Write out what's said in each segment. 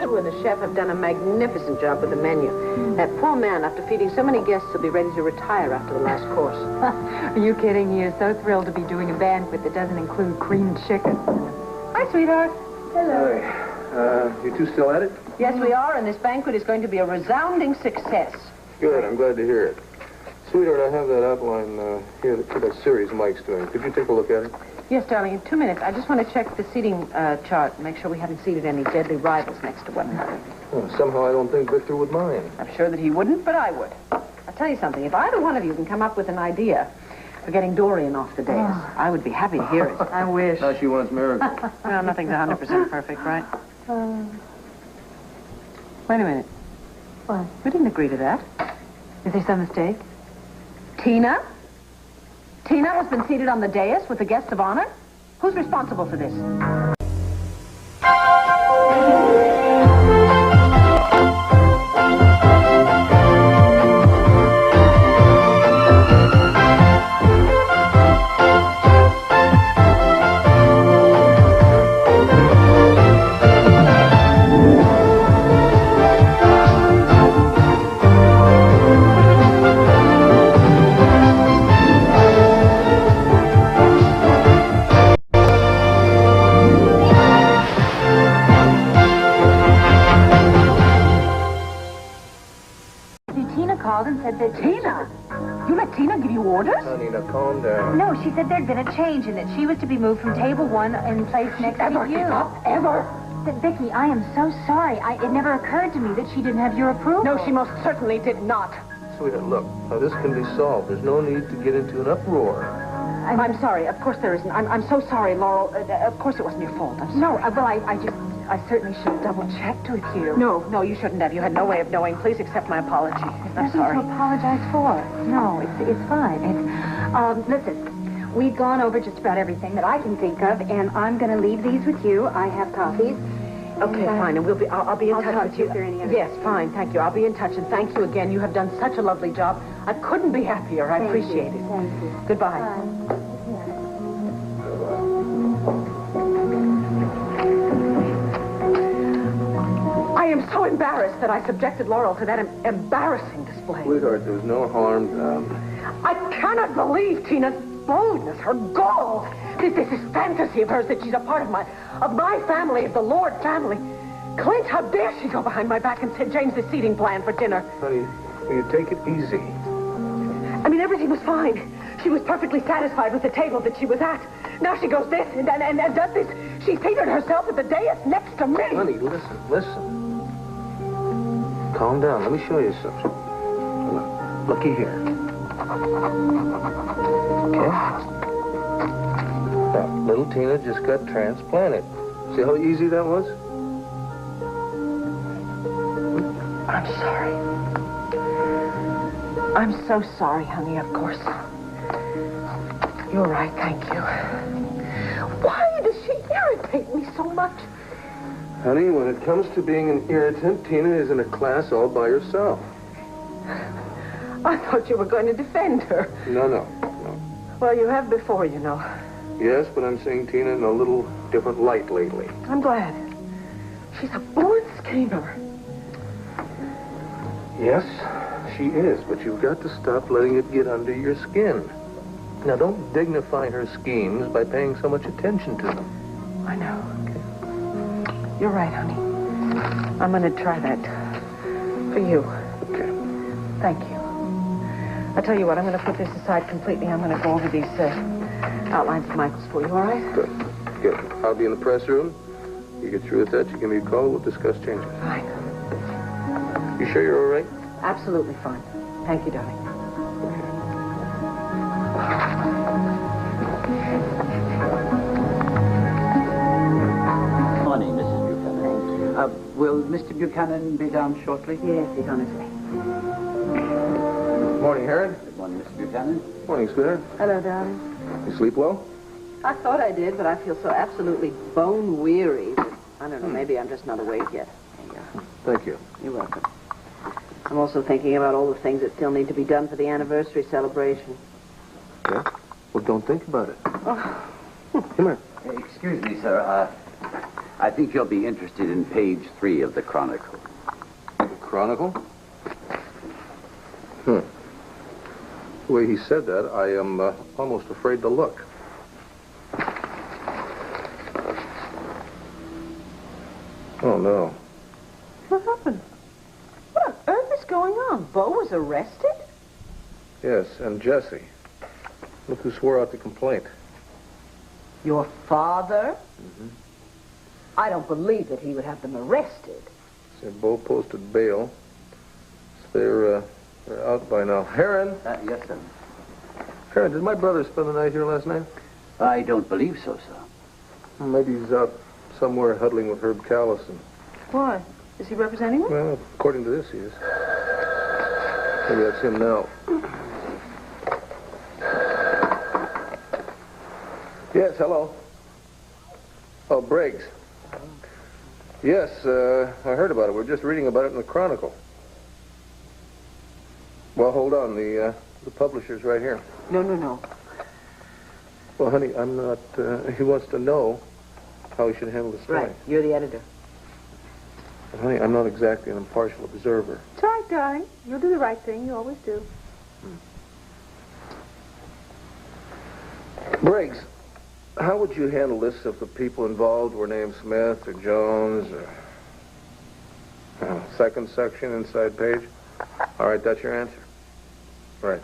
Joshua and the chef have done a magnificent job with the menu. That poor man, after feeding so many guests, will be ready to retire after the last course. Are you kidding? He is so thrilled to be doing a banquet that doesn't include creamed chicken. Hi, sweetheart. Hello. Hi. You two still at it? Yes, we are, and this banquet is going to be a resounding success. Good. I'm glad to hear it. Sweetheart, I have that outline here for that series Mike's doing. Could you take a look at it? Yes, darling, in 2 minutes. I just want to check the seating chart and make sure we haven't seated any deadly rivals next to one another. Well, somehow I don't think Victor would mind. I'm sure that he wouldn't, but I would. I'll tell you something. If either one of you can come up with an idea for getting Dorian off the dais, I would be happy to hear it. I wish. Now she wants miracles. Well, nothing's 100% perfect, right? Wait a minute. What? We didn't agree to that. Is there some mistake? Tina? Tina has been seated on the dais with the guests of honor? Who's responsible for this? And said that... Tina? You let Tina give you orders? Honey, now calm down. No, she said there'd been a change and that she was to be moved from table 1 and placed next to you. Ever? Vicky, I am so sorry. It never occurred to me that she didn't have your approval. No, she most certainly did not. Sweetheart, look. Now, this can be solved. There's no need to get into an uproar. I'm sorry. Of course there isn't. I'm so sorry, Laurel. Of course it wasn't your fault. I'm sorry. No, well, I certainly should have double-checked with you. No, you shouldn't have. You had no way of knowing. Please accept my apology. I'm sorry. Nothing to apologize for. No, it's fine. Listen, we've gone over just about everything that I can think of, and I'm going to leave these with you. I have copies. Okay, fine, and I'll be in touch with you. If there are any other Yes, fine, thank you. I'll be in touch, and thank you again. You have done such a lovely job. I couldn't be happier. I appreciate it. Thank you. Goodbye. Bye. I am so embarrassed that I subjected Laurel to that embarrassing display. Sweetheart, there was no harm done. I cannot believe Tina's boldness, her gall. This is fantasy of hers that she's a part of my family, of the Lord family. Clint, how dare she go behind my back and change the seating plan for dinner? Honey, will you take it easy? I mean, everything was fine. She was perfectly satisfied with the table that she was at. Now she goes this and does this. She seated herself at the dais next to me. Honey, listen. Calm down. Let me show you something. Looky here. Okay? Now, little Tina just got transplanted. See how easy that was? I'm sorry. I'm so sorry, honey, of course. You're right, thank you. Why does she irritate me so much? Honey, when it comes to being an irritant, Tina is in a class all by herself. I thought you were going to defend her. No. Well, you have before, you know. Yes, but I'm seeing Tina in a little different light lately. I'm glad. She's a born schemer. Yes, she is, but you've got to stop letting it get under your skin. Now, don't dignify her schemes by paying so much attention to them. I know. You're right, honey. I'm going to try that for you. Okay. Thank you. I'll tell you what, I'm going to put this aside completely. I'm going to go over these outlines of Michael's for you, all right? Good. I'll be in the press room. You get through with that, you give me a call. We'll discuss changes. Fine. You sure you're all right? Absolutely fine. Thank you, darling. Morning, Mrs. Buchanan. Will Mr. Buchanan be down shortly? Yes, he's on his way. Morning, Herod. Good morning, Mr. Buchanan. Morning, sweetheart. Hello, darling. You sleep well? I thought I did, but I feel so absolutely bone weary that, I don't know, maybe I'm just not awake yet. Thank you. You're welcome. I'm also thinking about all the things that still need to be done for the anniversary celebration. Yeah? Well, don't think about it. Oh. Come here. Excuse me, sir. I think you'll be interested in page 3 of the Chronicle. The Chronicle? The way he said that, I am almost afraid to look. Oh, no. What happened? What on earth is going on? Bo was arrested? Yes, and Jesse. Look who swore out the complaint. Your father? Mm-hmm. I don't believe that he would have them arrested. Said Bo posted bail. So they're out by now. Heron? Yes, sir. Heron, did my brother spend the night here last night? I don't believe so, sir. Well, maybe he's out somewhere huddling with Herb Callison. Why? Is he representing him? Well, according to this, he is. Maybe that's him now. Yes, hello. Oh, Briggs. Yes, I heard about it. We're just reading about it in the Chronicle. Well, hold on. The publisher's right here. No. Well, honey, I'm not... he wants to know how he should handle the story. Right. You're the editor. Well, honey, I'm not exactly an impartial observer. It's all right, darling. You'll do the right thing. You always do. Briggs, how would you handle this if the people involved were named Smith or Jones or... second section, inside page? All right, that's your answer. Right.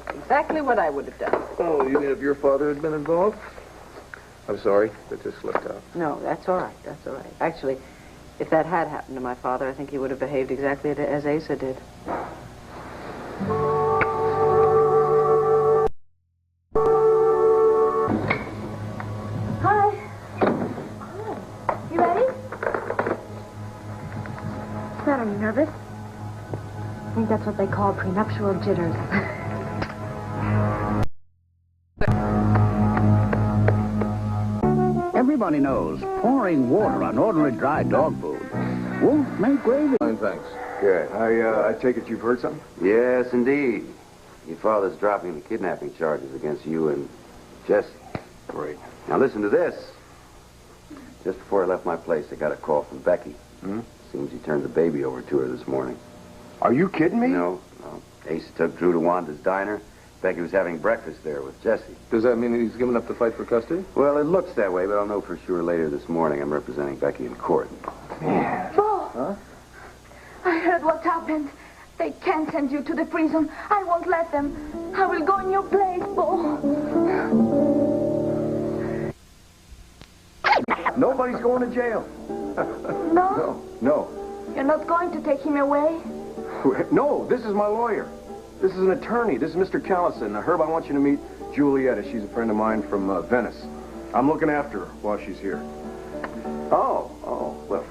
Exactly what I would have done. Oh, you mean if your father had been involved? I'm sorry, that just slipped out. No, that's all right. That's all right. Actually, if that had happened to my father, I think he would have behaved exactly as Asa did. Hi. You ready? What's that? Are you nervous? I think that's what they call prenuptial jitters. Everybody knows pouring water on ordinary dry dog food won't make gravy. Fine, thanks. Good. I take it you've heard something? Yes, indeed. Your father's dropping the kidnapping charges against you and Jesse. Great. Now listen to this. Just before I left my place, I got a call from Becky. Seems he turned the baby over to her this morning. Are you kidding me? No. Ace took Drew to Wanda's diner. Becky was having breakfast there with Jesse. Does that mean he's given up the fight for custody? Well, it looks that way, but I'll know for sure later this morning. I'm representing Becky in court. Bo! Huh? I heard what happened. They can't send you to the prison. I won't let them. I will go in your place, Bo. Nobody's going to jail. No? No. You're not going to take him away? No, this is my lawyer. This is an attorney. This is Mr. Callison. Herb, I want you to meet Julietta. She's a friend of mine from Venice. I'm looking after her while she's here. Oh, well,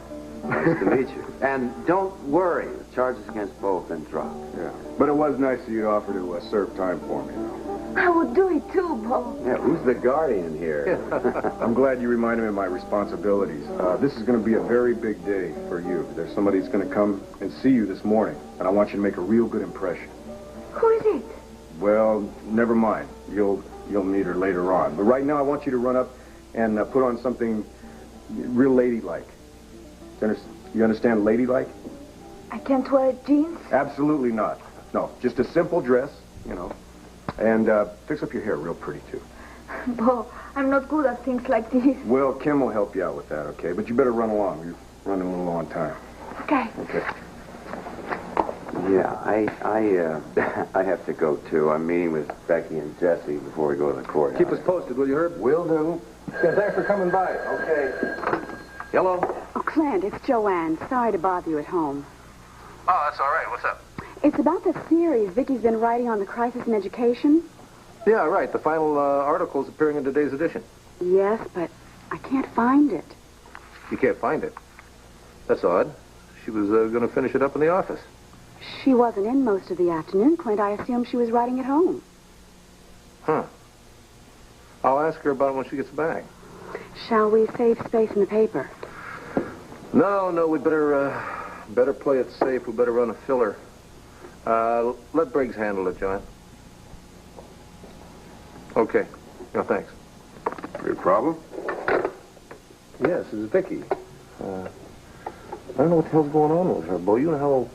nice to meet you. And don't worry, the charges against both have been dropped. Yeah. But it was nice of you to offer to serve time for me, though. I would do it too, Bo. Yeah, who's the guardian here? I'm glad you reminded me of my responsibilities. This is going to be a very big day for you. There's somebody that's going to come and see you this morning, and I want you to make a real good impression. Who is it? Well, never mind. You'll meet her later on. But right now, I want you to run up and put on something real ladylike. You understand ladylike? I can't wear jeans? Absolutely not. No, just a simple dress, you know. And fix up your hair real pretty, too. Bo, I'm not good at things like this. Well, Kim will help you out with that, okay? But you better run along. You're running a little on time. Okay. Okay. Yeah, I have to go, too. I'm meeting with Becky and Jesse before we go to the court. Keep us posted, will you, Herb? Will do. Yeah, thanks for coming by. Okay. Hello? Oh, Clint, it's Joanne. Sorry to bother you at home. Oh, that's all right. What's up? It's about the series Viki's been writing on the crisis in education. Yeah, right. The final article's appearing in today's edition. Yes, but I can't find it. You can't find it? That's odd. She was going to finish it up in the office. She wasn't in most of the afternoon, Clint. I assumed she was writing at home. Huh. I'll ask her about it when she gets back. Shall we save space in the paper? No, we'd better play it safe. We better run a filler. Let Briggs handle it, John. Okay. No, thanks. Your problem? Yes, it's Viki. I don't know what the hell's going on with her, Bo. You know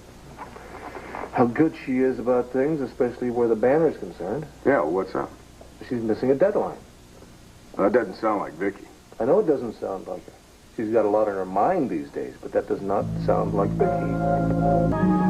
how good she is about things, especially where the banner's concerned. Yeah, well, what's up? She's missing a deadline. That doesn't sound like Viki. I know it doesn't sound like her. She's got a lot on her mind these days, but that does not sound like Viki.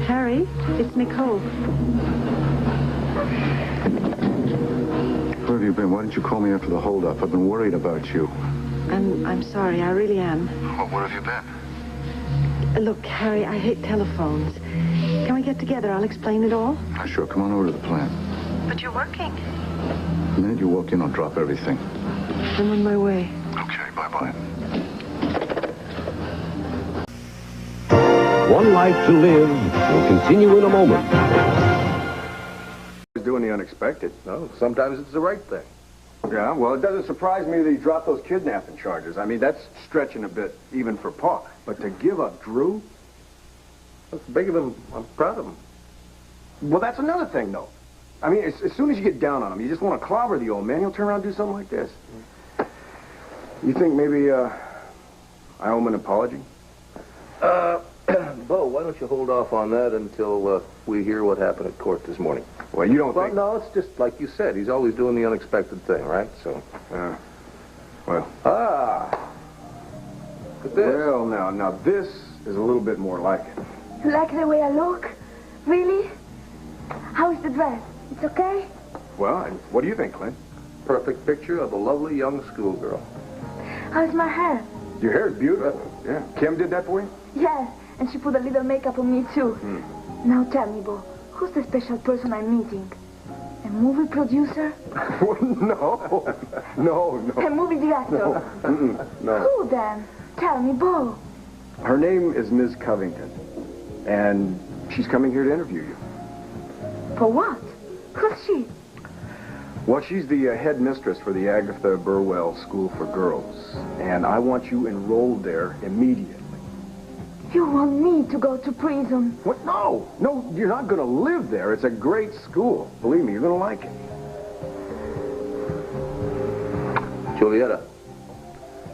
Harry, it's Nicole. Where have you been? Why didn't you call me after the holdup? I've been worried about you. I'm sorry, I really am. Well, where have you been? Look, Harry, I hate telephones. Can we get together? I'll explain it all. Sure, come on over to the plant. But you're working. The minute you walk in, I'll drop everything. I'm on my way. Okay, bye-bye. One Life to Live will continue in a moment. He's doing the unexpected. No, sometimes it's the right thing. Yeah, well, it doesn't surprise me that he dropped those kidnapping charges. I mean, that's stretching a bit, even for Pa. But to give up Drew? That's big of him. I'm proud of him. Well, that's another thing, though. I mean, as soon as you get down on him, you just want to clobber the old man. He'll turn around and do something like this. You think maybe, I owe him an apology? Bo, why don't you hold off on that until we hear what happened at court this morning? Well, you don't Well, think... no, it's just like you said. He's always doing the unexpected thing, right? So. Well... Ah! Look at this. Well, now, this is a little bit more like it. You like the way I look? Really? How is the dress? It's okay? Well, and what do you think, Clint? Perfect picture of a lovely young schoolgirl. How's my hair? Your hair is beautiful. Yeah. Kim did that for you? Yes, and she put a little makeup on me, too. Now tell me, Bo, who's the special person I'm meeting? A movie producer? No. A movie director? No. Who then? Tell me, Bo. Her name is Ms. Covington, and she's coming here to interview you. For what? Who's she? Well, she's the head mistress for the Agatha Burwell School for Girls, and I want you enrolled there immediately. You want me to go to prison? What? No, you're not going to live there. It's a great school. Believe me, you're going to like it. Julieta,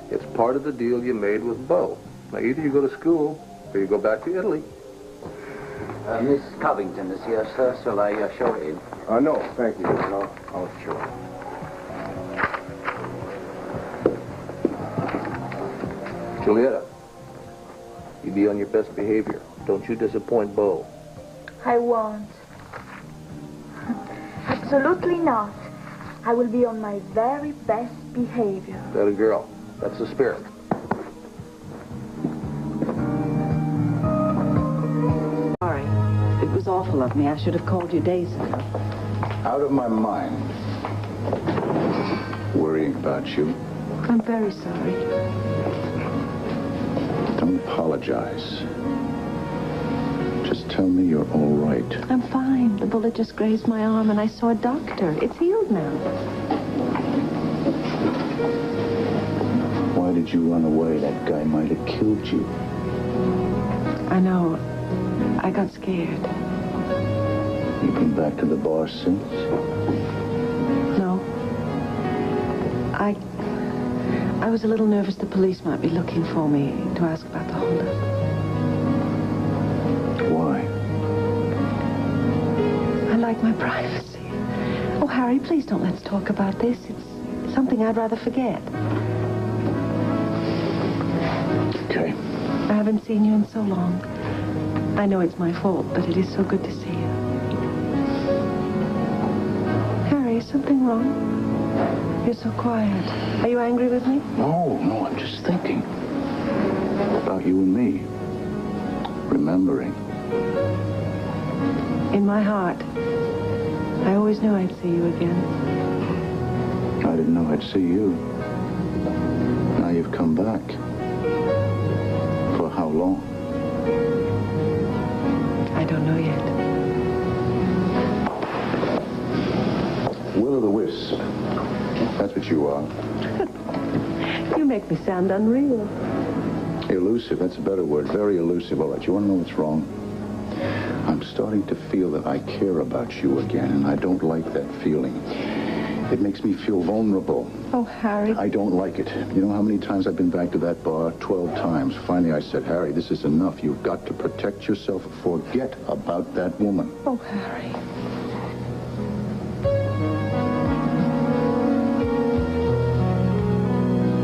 it's part of the deal you made with Bo. Now, either you go to school or you go back to Italy. Miss Covington is here, sir. Shall I show her in? No, thank you. No, I'll show you. Julieta, you be on your best behavior. Don't you disappoint Bo. I won't. Absolutely not. I will be on my very best behavior. That a girl. That's the spirit. Sorry. It was awful of me. I should have called you days ago. Out of my mind. Worrying about you. I'm very sorry. Don't apologize. Just tell me you're all right. I'm fine. The bullet just grazed my arm and I saw a doctor. It's healed now. Why did you run away? That guy might have killed you. I know. I got scared. You been back to the bar since? No. I was a little nervous the police might be looking for me to ask about the holdup. Why? I like my privacy. Oh, Harry, please don't let's talk about this. It's something I'd rather forget. Okay. I haven't seen you in so long. I know it's my fault, but it is so good to see you. Harry, is something wrong? You're so quiet. Are you angry with me? No, I'm just thinking about you and me. Remembering. In my heart, I always knew I'd see you again. I didn't know I'd see you. Now you've come back. For how long? I don't know yet. Will-o'-the-wisp. That's what you are. You make me sound unreal. Elusive, that's a better word. Very elusive. All right, you want to know what's wrong? I'm starting to feel that I care about you again, and I don't like that feeling. It makes me feel vulnerable. Oh, Harry. I don't like it. You know how many times I've been back to that bar? 12 times. Finally, I said, Harry, this is enough. You've got to protect yourself. Forget about that woman. Oh, Harry.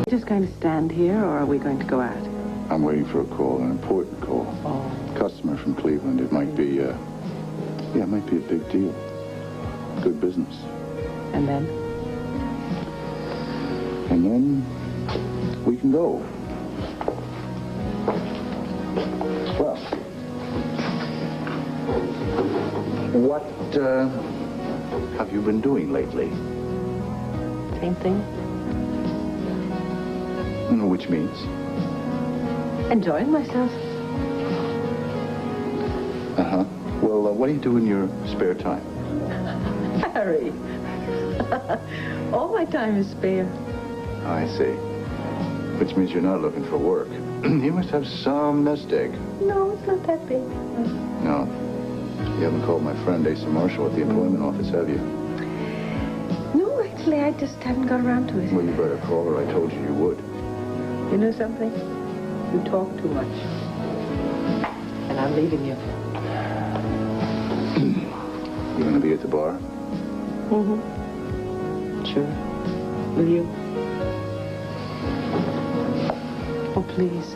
Just going to stand here, or are we going to go out? I'm waiting for a call, an important call. Oh. Customer from Cleveland. It might be, it might be a big deal. Good business. And then? And then we can go. Well, what have you been doing lately? Same thing. Which means? Enjoying myself. Uh-huh. Well, what do you do in your spare time? Harry. All my time is spare. I see. Which means you're not looking for work. You must have some nest egg. No, it's not that big. No. You haven't called my friend Asa Marshall at the employment office, have you? No, actually, I just haven't got around to it. Well, you better call her. I told you you would. You know something? You talk too much. And I'm leaving you. You going to be at the bar? Mm-hmm. Sure. Will you? Oh, please.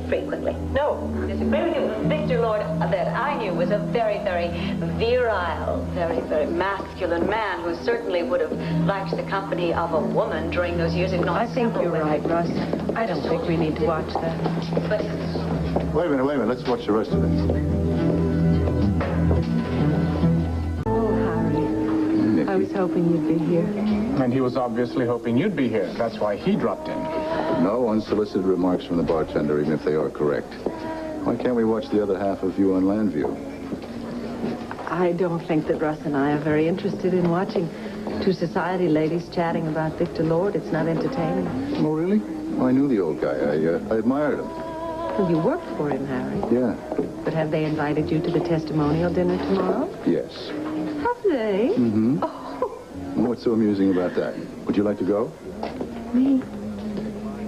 Frequently. No, disagreement with Victor Lord that I knew was a very, very virile, very, very masculine man who certainly would have liked the company of a woman during those years. If not, I think you're right, Russ. I don't think we need to watch that. But wait a minute. Let's watch the rest of it. Oh, Harry. Niki. I was hoping you'd be here. And he was obviously hoping you'd be here. That's why he dropped in. No unsolicited remarks from the bartender, even if they are correct. Why can't we watch the other half of you on Llanview? I don't think that Russ and I are very interested in watching two society ladies chatting about Victor Lord. It's not entertaining. Oh, really? Well, I knew the old guy. I admired him. Well, you worked for him, Harry. Yeah. But have they invited you to the testimonial dinner tomorrow? Yes. Have they? Mm-hmm. Oh. What's so amusing about that? Would you like to go? Me?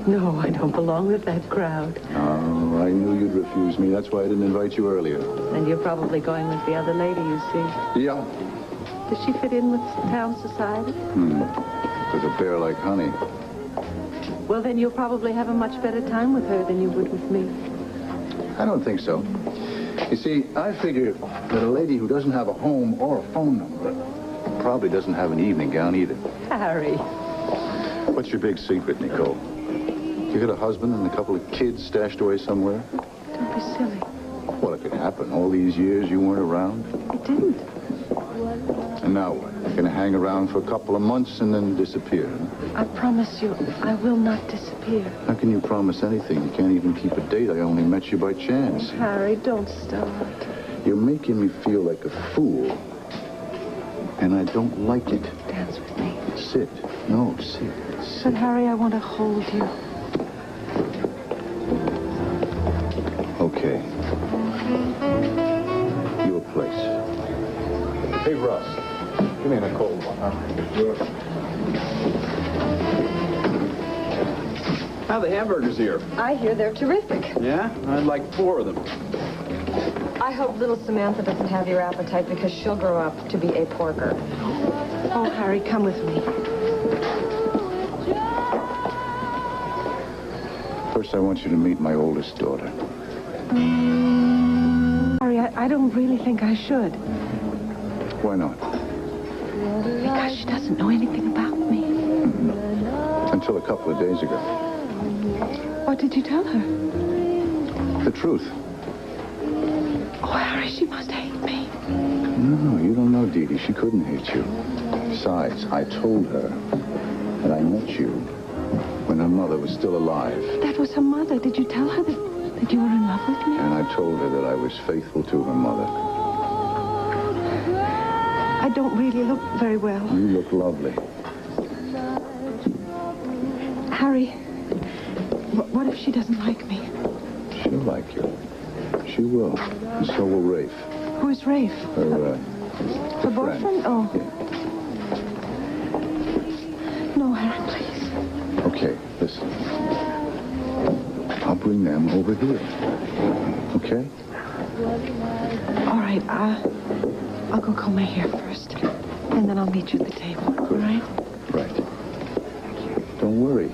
No, I don't belong with that crowd. Oh, I knew you'd refuse me. That's why I didn't invite you earlier. And you're probably going with the other lady, you see. Yeah. Does she fit in with town society? With a bear like honey. Well, then you'll probably have a much better time with her than you would with me. I don't think so. You see, I figure that a lady who doesn't have a home or a phone number probably doesn't have an evening gown either. Harry. What's your big secret, Nicole? You got a husband and a couple of kids stashed away somewhere? Don't be silly. Well, it could happen. All these years you weren't around. It didn't. And now what? You're going to hang around for a couple of months and then disappear, huh? I promise you, I will not disappear. How can you promise anything? You can't even keep a date. I only met you by chance. Harry, don't start. You're making me feel like a fool. And I don't like it. Dance with me. Sit. No, sit. But, Harry, I want to hold you. Okay. Your place. Hey, Russ. Give me a cold one, huh? How are the hamburgers here? I hear they're terrific. Yeah? I'd like 4 of them. I hope little Samantha doesn't have your appetite because she'll grow up to be a porker. Oh, Harry, come with me. First, I want you to meet my oldest daughter. Harry, I don't really think I should. Why not? Because she doesn't know anything about me. Until a couple of days ago. What did you tell her? The truth. Oh, Harry, she must hate me. No, you don't know, Dee Dee. She couldn't hate you. Besides, I told her that I met you when her mother was still alive. That was her mother. Did you tell her that you were in love with me? And I told her that I was faithful to her mother. I don't really look very well. You look lovely. Harry, what if she doesn't like me? She'll like you. She will. And so will Rafe. Who is Rafe? Her boyfriend? Oh. Yeah. No, Harry, please. Okay, listen. I'll bring them over here. Okay? All right, I'll go comb my hair first. And then I'll meet you at the table. Good. All right? Right. Don't worry.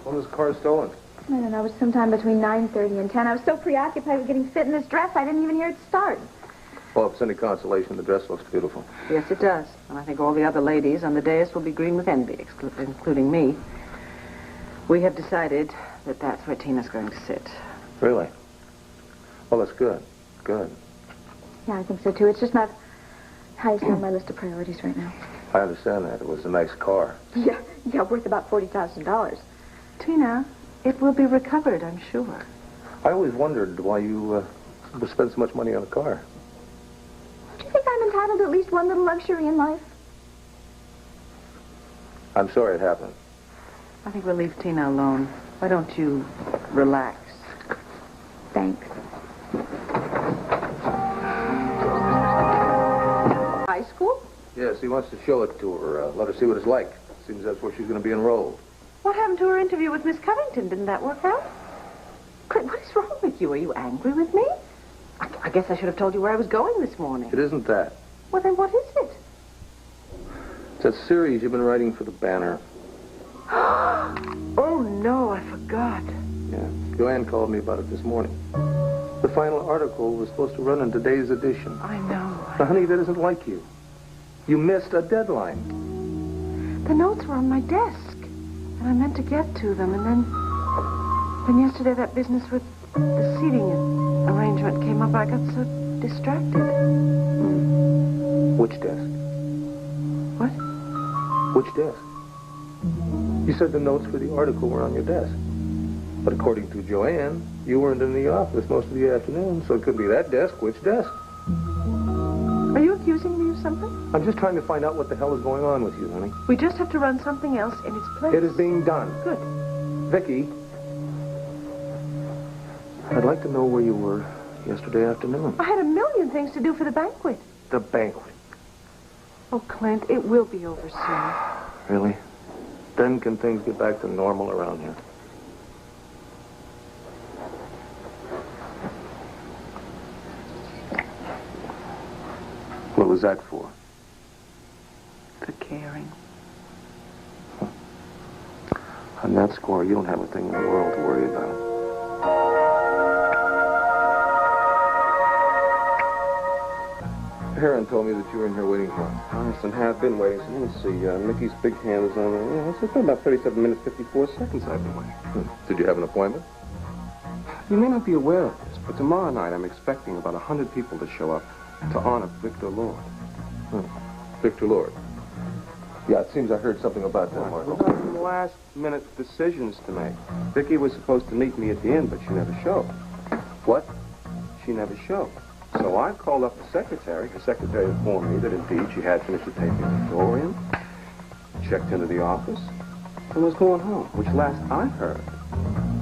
When was the car stolen? I don't know. It was sometime between 9:30 and 10. I was so preoccupied with getting fit in this dress, I didn't even hear it start. Well, if it's any consolation, the dress looks beautiful. Yes, it does. And I think all the other ladies on the dais will be green with envy, including me. We have decided that that's where Tina's going to sit. Really? Well, that's good. Good. Yeah, I think so, too. It's just not highest on my list of priorities right now. I understand that. It was a nice car. Yeah, worth about $40,000. Tina, it will be recovered, I'm sure. I always wondered why you would spend so much money on a car. Do you think I'm entitled to at least one little luxury in life? I'm sorry it happened. I think we'll leave Tina alone. Why don't you relax? Thanks. High school? Yes, he wants to show it to her. Let her see what it's like. Seems that's where she's going to be enrolled. What happened to her interview with Miss Covington? Didn't that work out? Clint, what is wrong with you? Are you angry with me? I guess I should have told you where I was going this morning. It isn't that. Well, then what is it? It's that series you've been writing for the Banner. Oh, no, I forgot. Yeah, Joanne called me about it this morning. The final article was supposed to run in today's edition. I know. Now, honey, that isn't like you. You missed a deadline. The notes were on my desk, and I meant to get to them, and then yesterday that business with the seating arrangement came up. I got so distracted. Which desk? What? Which desk? You said the notes for the article were on your desk. But according to Joanne, you weren't in the office most of the afternoon, so it could be that desk. Which desk? Are you accusing me of something? I'm just trying to find out what the hell is going on with you, honey. We just have to run something else in its place. It is being done. Good. Viki, I'd like to know where you were yesterday afternoon. I had a million things to do for the banquet. The banquet. Oh, Clint, it will be over soon. Really? Then can things get back to normal around here? What was that for? For caring. On that score, you don't have a thing in the world to worry about. Heron told me that you were in here waiting for him. Yes, and have been waiting. So let me see. Nikki's big hand is on the... It's been about 37 minutes, 54 seconds I've been waiting. Did you have an appointment? You may not be aware of this, but tomorrow night I'm expecting about 100 people to show up to honor Victor Lord. Victor Lord. Yeah, it seems I heard something about that, We've Marco. got some last-minute decisions to make. Viki was supposed to meet me at the inn, but she never showed. What? She never showed. So I called up the secretary. The secretary informed me that indeed she had finished the taping with Dorian, checked into the office, and was going home, which last I heard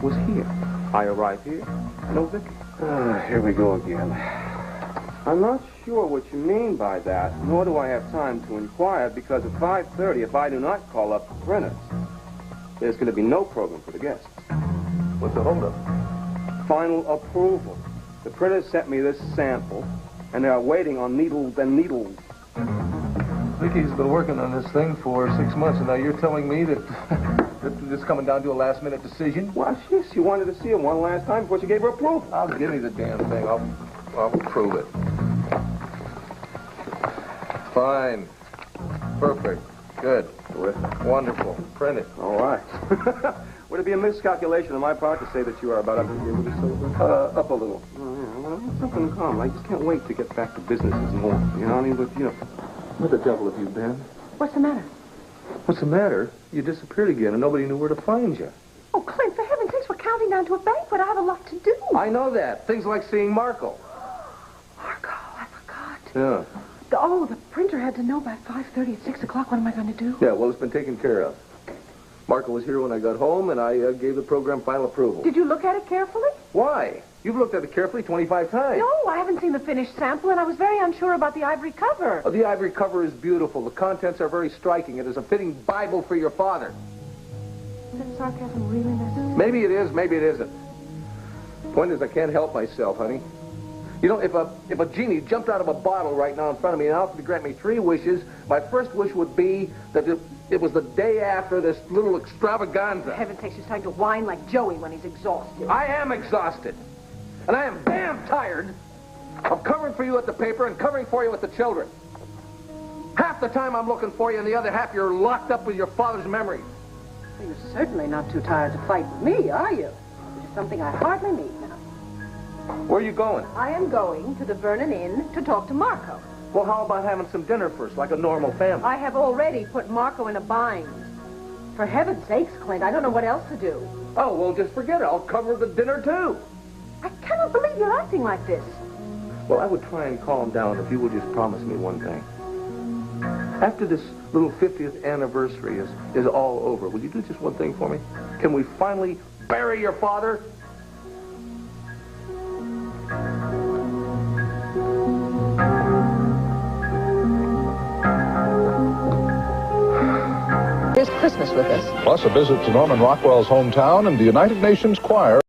was here. I arrived here, no Viki. Here we go again. I'm not sure what you mean by that, nor do I have time to inquire, because at 5:30, if I do not call up the printers, there's going to be no program for the guests. What's the holdup? Final approval. The printers sent me this sample, and they are waiting on needles and needles. Viki's been working on this thing for 6 months, and now you're telling me that, that it's coming down to a last-minute decision? Well, she wanted to see it one last time before she gave her approval. I'll give me the damn thing. I'll prove it. Fine. Perfect. Good. Terrific. Wonderful. Print it. All right. Would it be a miscalculation on my part to say that you are about up a little? Up a little. Oh, yeah. Well, it's something in common. I just can't wait to get back to business as normal. You know what I mean? But, you know, where the devil have you been? What's the matter? What's the matter? You disappeared again, and nobody knew where to find you. Oh, Clint, for heaven's sakes, we're counting down to a banquet. I have a lot to do. I know that. Things like seeing Marco. Marco, I forgot. Yeah. Oh, the printer had to know by 5:30 at 6 o'clock. What am I going to do? Yeah, well, it's been taken care of. Marco was here when I got home, and I gave the program final approval. Did you look at it carefully? Why? You've looked at it carefully 25 times. No, I haven't seen the finished sample, and I was very unsure about the ivory cover. Oh, the ivory cover is beautiful. The contents are very striking. It is a fitting Bible for your father. Is that sarcasm really necessary? Maybe it is, maybe it isn't. Point is, I can't help myself, honey. You know, if a genie jumped out of a bottle right now in front of me and offered to grant me 3 wishes, my first wish would be that it was the day after this little extravaganza. For heaven's sake, she's starting to whine like Joey when he's exhausted. I am exhausted. And I am damn tired of covering for you at the paper and covering for you at the children. Half the time I'm looking for you, and the other half you're locked up with your father's memories. Well, you're certainly not too tired to fight with me, are you? Which is something I hardly need now. Where are you going? I am going to the Vernon Inn to talk to Marco. Well, how about having some dinner first, like a normal family? I have already put Marco in a bind. For heaven's sakes, Clint, I don't know what else to do. Oh, well, just forget it. I'll cover the dinner, too. I cannot believe you're acting like this. Well, I would try and calm down if you would just promise me one thing. After this little 50th anniversary is all over, will you do just one thing for me? Can we finally bury your father? Here's Christmas with us. Plus a visit to Norman Rockwell's hometown and the United Nations Choir.